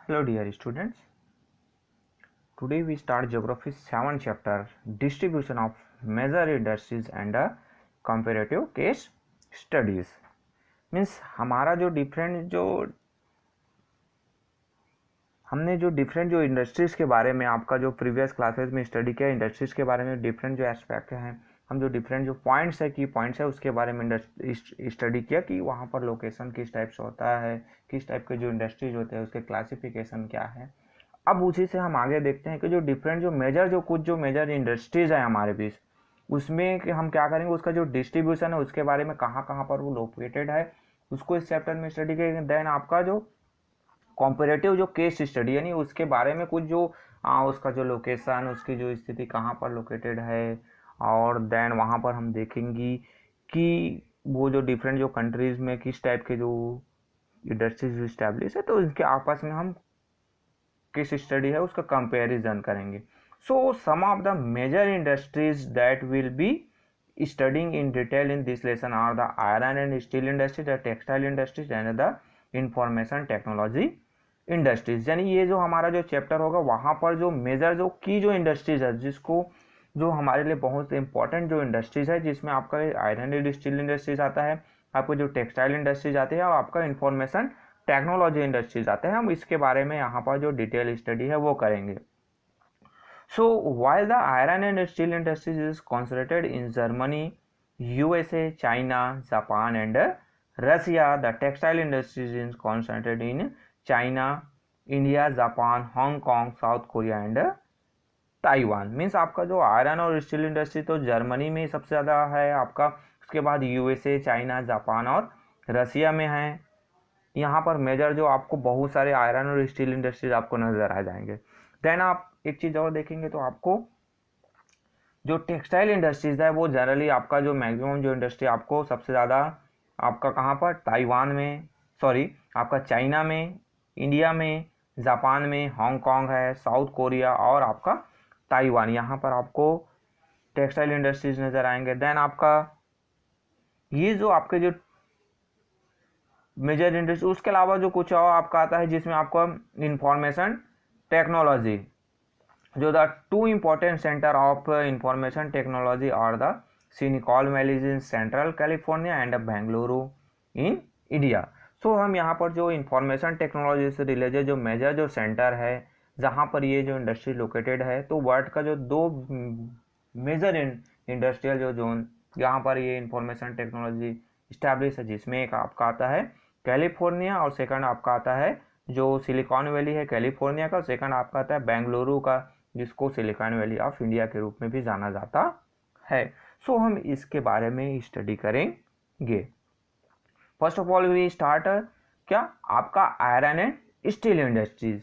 Hello dear students. Today we start geography 7 chapter distribution of major industries and comparative case studies. Means हमारा जो हमने जो different जो industries के बारे में आपका जो प्रीवियस क्लासेस में स्टडी किया इंडस्ट्रीज़ के बारे में डिफरेंट जो एस्पेक्ट हैं हम जो डिफरेंट जो पॉइंट्स है की पॉइंट्स है उसके बारे में स्टडी किया कि वहाँ पर लोकेशन किस टाइप से होता है, किस टाइप के जो इंडस्ट्रीज होते हैं उसके क्लासिफिकेशन क्या है। अब उसी से हम आगे देखते हैं कि जो डिफरेंट जो कुछ जो मेजर इंडस्ट्रीज है हमारे बीच उसमें कि हम क्या करेंगे, उसका जो डिस्ट्रीब्यूशन है उसके बारे में कहाँ कहाँ पर वो लोकेटेड है उसको इस चैप्टर में स्टडी करेंगे। देन आपका जो कॉम्पेरेटिव जो केस स्टडी यानी उसके बारे में कुछ जो उसका जो लोकेशन उसकी जो स्थिति कहाँ पर लोकेटेड है, और देन वहाँ पर हम देखेंगे कि वो जो डिफरेंट जो कंट्रीज़ में किस टाइप के जो इंडस्ट्रीज इस्टेब्लिश है तो इनके आपस में हम किस स्टडी है उसका कंपैरिजन करेंगे। So some of the major industries that will be studying in detail in this lesson are the iron and steel industry, the textile industries and the information technology industries. यानी ये जो हमारा जो chapter होगा वहाँ पर जो मेजर जो की जो इंडस्ट्रीज है जिसको जो हमारे लिए बहुत इंपॉर्टेंट जो इंडस्ट्रीज है जिसमें आपका आयरन एंड स्टील इंडस्ट्रीज आता है, आपको जो टेक्सटाइल इंडस्ट्रीज आती है और आपका इंफॉर्मेशन टेक्नोलॉजी इंडस्ट्रीज आते हैं, हम इसके बारे में यहाँ पर जो डिटेल स्टडी है वो करेंगे। So while the iron and steel industries is concentrated in Germany, USA, China, Japan and Russia, the textile industries is concentrated in China, India, Japan, Hong Kong, South Korea and Taiwan. Means आपका जो iron और steel industry तो Germany में सबसे ज़्यादा है आपका, उसके बाद यूएसए, चाइना, जापान और रसिया में है। यहाँ पर मेजर जो आपको बहुत सारे आयरन और स्टील इंडस्ट्रीज आपको नजर आ जाएंगे। देन आप एक चीज और देखेंगे तो आपको जो टेक्सटाइल इंडस्ट्रीज है वो जनरली आपका जो मैक्सिमम जो इंडस्ट्री आपको सबसे ज़्यादा आपका कहाँ पर ताइवान में, सॉरी आपका चाइना में, इंडिया में, जापान में, हांगकांग है, साउथ कोरिया और आपका ताइवान, यहाँ पर आपको टेक्सटाइल इंडस्ट्रीज नज़र आएंगे। देन आपका ये जो आपके जो मेजर इंडस्ट्री उसके अलावा जो कुछ और आपका आता है जिसमें आपको इंफॉर्मेशन टेक्नोलॉजी, जो the two important centre of information technology और the Silicon Valley in central California and Bengaluru in India. So हम यहाँ पर जो इंफॉर्मेशन टेक्नोलॉजी से रिलेटेड जो मेजर जो सेंटर है जहाँ पर ये जो इंडस्ट्री लोकेटेड है, तो वर्ल्ड का जो दो मेजर इंडस्ट्रियल जो जोन यहाँ पर ये इंफॉर्मेशन टेक्नोलॉजी इस्टेब्लिश है, जिसमें एक आपका आता है कैलिफोर्निया और सेकंड आपका आता है जो सिलिकॉन वैली है कैलिफोर्निया का, सेकंड आपका आता है बेंगलुरु का जिसको सिलिकॉन वैली ऑफ इंडिया के रूप में भी जाना जाता है। सो हम इसके बारे में स्टडी करेंगे। First of all we start क्या आपका आयरन एंड स्टील इंडस्ट्रीज,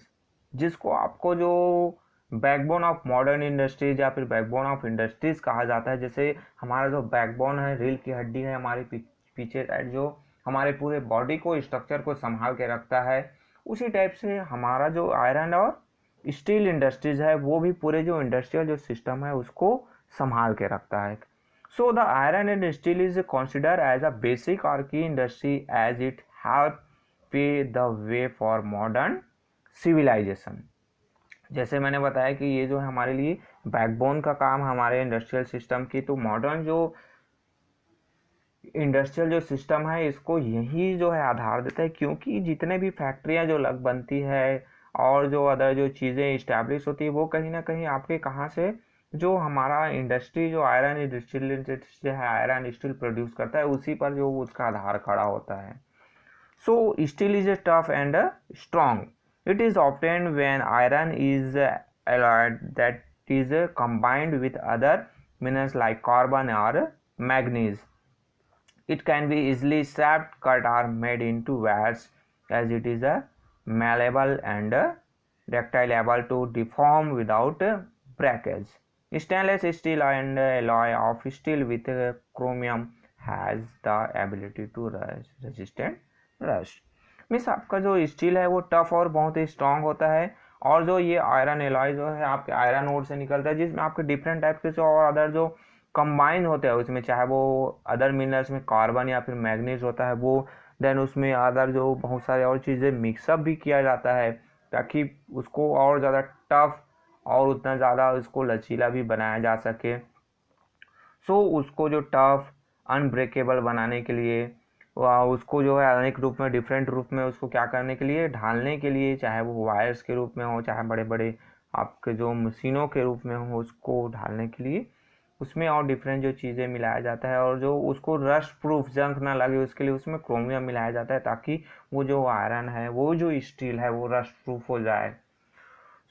जिसको आपको जो बैकबोन ऑफ मॉडर्न इंडस्ट्रीज या फिर बैकबोन ऑफ इंडस्ट्रीज कहा जाता है। जैसे हमारा जो बैकबोन है, रील की हड्डी है हमारे पीछे साइड जो हमारे पूरे बॉडी को स्ट्रक्चर को संभाल के रखता है, उसी टाइप से हमारा जो आयरन और स्टील इंडस्ट्रीज है वो भी पूरे जो इंडस्ट्रियल जो सिस्टम है उसको संभाल के रखता है। So the iron and steel is consider as a basic और key industry as it help pave the way for modern civilization. जैसे मैंने बताया कि ये जो है हमारे लिए बैकबोन का काम हमारे इंडस्ट्रियल सिस्टम की, तो मॉडर्न जो इंडस्ट्रियल जो सिस्टम है इसको यही जो है आधार देता है, क्योंकि जितने भी फैक्ट्रियां जो लग बनती है और जो अदर जो चीज़ें इस्टेब्लिश होती है वो कहीं ना कहीं आपके कहाँ से जो हमारा इंडस्ट्री जो आयरन स्टील इंडस्ट्री है आयरन स्टील प्रोड्यूस करता है उसी पर जो उसका आधार खड़ा होता है। सो steel is a tough and strong, it is obtained when iron is alloyed that is combined with other minerals like carbon or manganese. It can be easily shaped, cut or made into wires as it is a malleable and ductile, able to deform without breakage. Stainless steel and alloy of steel with chromium has the ability to resistant rust. Means आपका जो steel है वो tough और बहुत ही strong होता है, और जो ये आयरन एलॉय जो है आपके आयरन ओर से निकलता है जिसमें आपके डिफरेंट टाइप के जो और अदर जो कंबाइन होते हैं उसमें, चाहे वो अदर मिनरल्स में कार्बन या फिर मैग्नीज होता है वो, देन उसमें अदर जो बहुत सारे और चीज़ें मिक्सअप भी किया जाता है ताकि उसको और ज़्यादा टफ और उतना ज़्यादा उसको लचीला भी बनाया जा सके। सो उसको जो टफ अनब्रेकेबल बनाने के लिए उसको जो है अनेक रूप में, डिफरेंट रूप में उसको क्या करने के लिए, ढालने के लिए, चाहे वो वायर्स के रूप में हो, चाहे बड़े बड़े आपके जो मशीनों के रूप में हो, उसको ढालने के लिए उसमें और डिफरेंट जो चीज़ें मिलाया जाता है, और जो उसको रस्ट प्रूफ, जंग ना लगे उसके लिए उसमें क्रोमियम मिलाया जाता है, ताकि वो जो आयरन है, वो जो स्टील है, वो रस्ट प्रूफ हो जाए।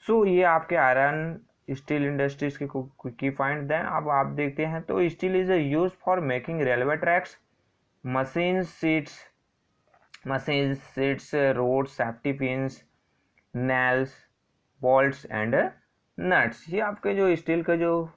सो ये आपके आयरन स्टील इंडस्ट्रीज के की पॉइंट। देन अब आप देखते हैं तो steel is use for making railway tracks, machine seats, roads, safety pins, nails, bolts and nuts. ये आपके जो स्टील का जो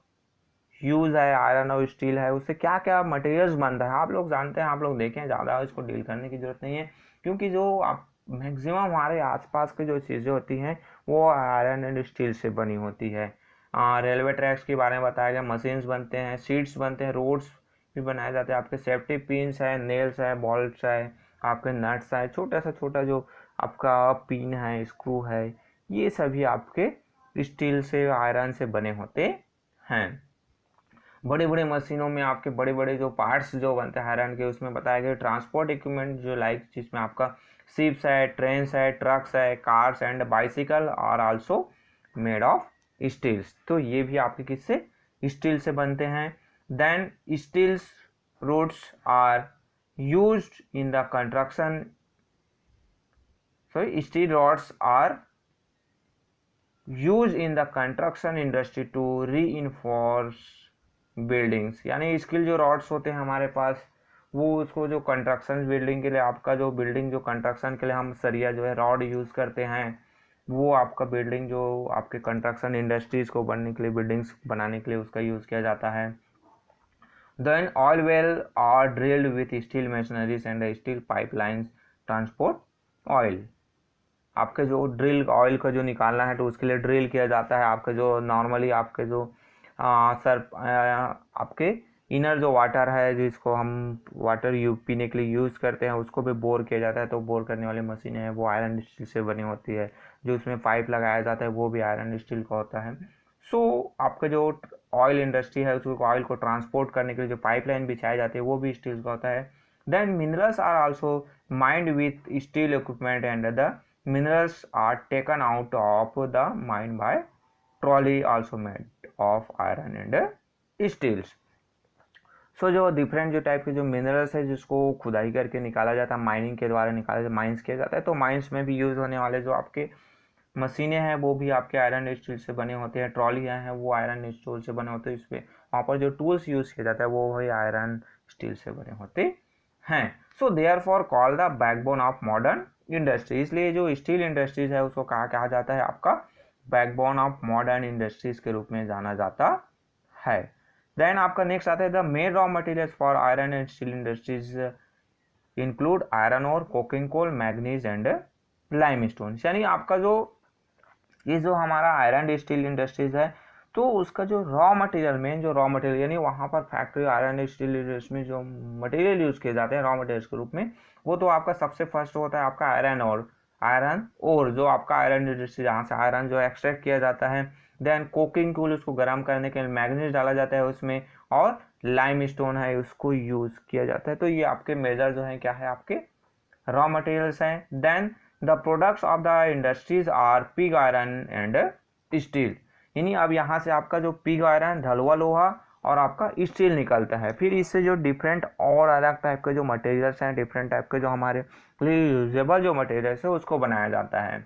यूज़ है, आयरन और स्टील है, उससे क्या क्या मटेरियल्स बनता है आप लोग जानते हैं, आप लोग देखें, ज़्यादा इसको डील करने की ज़रूरत नहीं है, क्योंकि जो आप मैक्सिमम हमारे आसपास की जो चीज़ें होती हैं वो आयरन एंड स्टील से बनी होती है। रेलवे ट्रैक्स के बारे में बताया गया, मशीन्स बनते हैं, सीट्स बनते हैं, रोड्स भी बनाए जाते हैं, आपके सेफ्टी पिन्स है, नेल्स है, बॉल्ट्स है, आपके नट्स है, छोटा सा छोटा जो आपका पिन है, स्क्रू है, ये सभी आपके स्टील से, आयरन से बने होते हैं। बड़े बड़े मशीनों में आपके बड़े बड़े जो पार्ट्स जो बनते हैं आयरन के, उसमें बताया गया ट्रांसपोर्ट इक्विपमेंट जो लाइक जिसमें आपका शिप्स है, ट्रेन्स है, ट्रक्स है, cars and bicycle are also made of steels. तो ये भी आपके किससे, स्टील से बनते हैं। Then steels rods are used in the construction, sorry steel rods are use in the construction industry to reinforce buildings. यानी स्टील जो रॉड्स होते हैं हमारे पास, वो उसको जो कंस्ट्रक्शन बिल्डिंग के लिए, आपका जो बिल्डिंग जो कंस्ट्रक्शन के लिए हम सरिया जो है रॉड यूज़ करते हैं, वो आपका बिल्डिंग जो आपके कंस्ट्रक्शन इंडस्ट्रीज को बनने के लिए, बिल्डिंग्स बनाने के लिए उसका यूज़ किया जाता है। Then oil well are drilled with steel machineries and steel pipelines transport oil. आपके जो ड्रिल ऑयल का जो निकालना है तो उसके लिए ड्रिल किया जाता है। आपके जो नॉर्मली आपके जो आपके इनर जो वाटर है, जिसको हम वाटर पीने के लिए यूज़ करते हैं, उसको भी बोर किया जाता है। तो बोर करने वाली मशीनें हैं वो आयरन स्टील से बनी होती है। जो उसमें पाइप लगाया जाता है वो भी आयरन स्टील का होता है। सो आपका जो ऑयल इंडस्ट्री है, उसको ऑयल को ट्रांसपोर्ट करने के लिए जो पाइपलाइन बिछाई जाती है वो भी स्टील का होता है। Then minerals are also mined with steel equipment and the minerals are taken out of the mine by trolley also made of iron and steels. सो जो डिफरेंट जो टाइप के जो मिनरल्स है जिसको खुदाई करके निकाला जाता है, माइनिंग के द्वारा निकाला माइंस किया जाता है, तो माइंस में भी यूज़ होने वाले जो आपके मशीनें हैं वो भी आपके आयरन स्टील से बने होते हैं। ट्रॉलियाँ हैं वो आयरन स्टील से बने होते हैं। इस पर वहाँ पर जो टूल्स यूज़ किया जाता है वो भी आयरन स्टील से बने होते हैं। So therefore called the backbone of modern industry. इसलिए जो स्टील इंडस्ट्रीज है उसको कहा जाता है आपका बैकबोन ऑफ मॉडर्न इंडस्ट्रीज के रूप में जाना जाता है। देन आपका नेक्स्ट आता है the main raw materials for iron and steel industries include iron और coking coal, manganese and limestone. यानी आपका जो ये जो हमारा आयरन स्टील इंडस्ट्रीज है, तो उसका जो रॉ मटेरियल, मेन जो रॉ मटेरियल, यानी वहाँ पर फैक्ट्री आयरन स्टील इंडस्ट्री में जो मटेरियल यूज़ किए जाते हैं रॉ मटेरियल्स के रूप में, वो तो आपका सबसे फर्स्ट होता है आपका आयरन और जो आपका आयरन इंडस्ट्री जहाँ से आयरन जो एक्सट्रैक्ट किया जाता है। देन कोकिंग टूल, उसको गर्म करने के लिए मैग्नीज डाला जाता है उसमें, और लाइम स्टोन है उसको यूज़ किया जाता है। तो ये आपके मेजर जो है क्या है, आपके रॉ मटेरियल्स हैं। Then the products of the industries are pig iron and steel. यानी अब यहाँ से आपका जो पिग आयरन, ढलुआ लोहा और आपका स्टील निकलता है। फिर इससे जो डिफरेंट और अलग टाइप के जो मटेरियल्स हैं, डिफरेंट टाइप के जो हमारे लिए यूजेबल जो मटेरियल्स है उसको बनाया जाता है।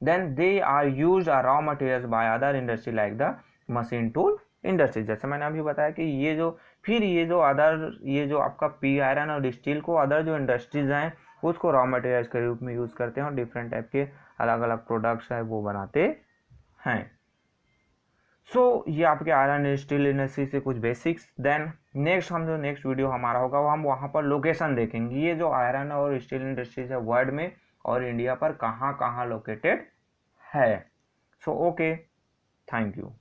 Then they are use are raw materials by other industry like the machine tool industry. जैसे मैंने अभी बताया कि ये जो फिर ये जो आपका पिग आयरन और स्टील को अदर जो इंडस्ट्रीज हैं उसको रॉ मटेरियल्स के रूप में यूज़ करते हैं और डिफरेंट टाइप के अलग अलग प्रोडक्ट्स है वो बनाते हैं। सो ये आपके आयरन स्टील इंडस्ट्री से कुछ बेसिक्स। देन नेक्स्ट वीडियो हमारा होगा वो हम वहाँ पर लोकेशन देखेंगे, ये जो आयरन और स्टील इंडस्ट्रीज है वर्ल्ड में और इंडिया पर कहाँ कहाँ लोकेटेड है। So okay, thank you.